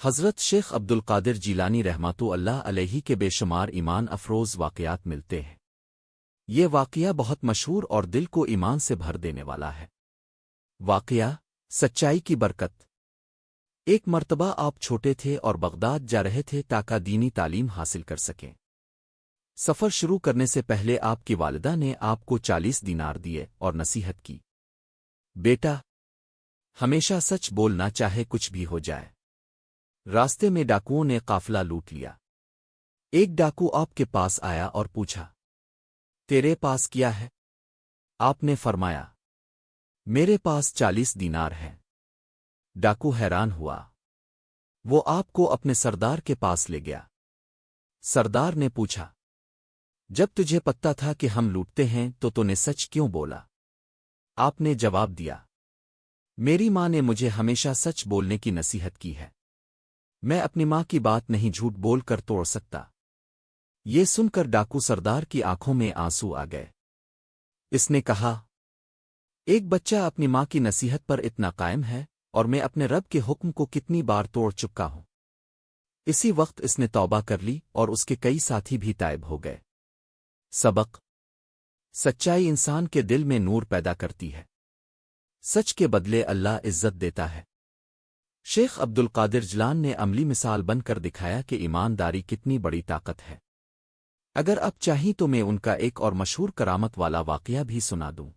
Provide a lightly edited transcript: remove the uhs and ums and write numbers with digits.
حضرت شیخ عبدالقادر جیلانی رحمۃ اللہ علیہ کے بے شمار ایمان افروز واقعات ملتے ہیں۔ یہ واقعہ بہت مشہور اور دل کو ایمان سے بھر دینے والا ہے۔ واقعہ سچائی کی برکت۔ ایک مرتبہ آپ چھوٹے تھے اور بغداد جا رہے تھے تاکہ دینی تعلیم حاصل کر سکیں۔ سفر شروع کرنے سے پہلے آپ کی والدہ نے آپ کو 40 دینار دیے اور نصیحت کی، بیٹا ہمیشہ سچ بولنا چاہے کچھ بھی ہو جائے۔ راستے میں ڈاکوؤں نے قافلہ لوٹ لیا۔ ایک ڈاکو آپ کے پاس آیا اور پوچھا، تیرے پاس کیا ہے؟ آپ نے فرمایا، میرے پاس 40 دینار ہے۔ ڈاکو حیران ہوا۔ وہ آپ کو اپنے سردار کے پاس لے گیا۔ سردار نے پوچھا، جب تجھے پتہ تھا کہ ہم لوٹتے ہیں تو نے سچ کیوں بولا؟ آپ نے جواب دیا، میری ماں نے مجھے ہمیشہ سچ بولنے کی نصیحت کی ہے۔ میں اپنی ماں کی بات نہیں جھوٹ بول کر توڑ سکتا۔ یہ سن کر ڈاکو سردار کی آنکھوں میں آنسو آ گئے۔ اس نے کہا، ایک بچہ اپنی ماں کی نصیحت پر اتنا قائم ہے، اور میں اپنے رب کے حکم کو کتنی بار توڑ چکا ہوں۔ اسی وقت اس نے توبہ کر لی اور اس کے کئی ساتھی بھی تائب ہو گئے۔ سبق: سچائی انسان کے دل میں نور پیدا کرتی ہے۔ سچ کے بدلے اللہ عزت دیتا ہے۔ شیخ عبدالقادر جیلانی نے عملی مثال بن کر دکھایا کہ ایمانداری کتنی بڑی طاقت ہے۔ اگر آپ چاہیں تو میں ان کا ایک اور مشہور کرامت والا واقعہ بھی سنا دوں۔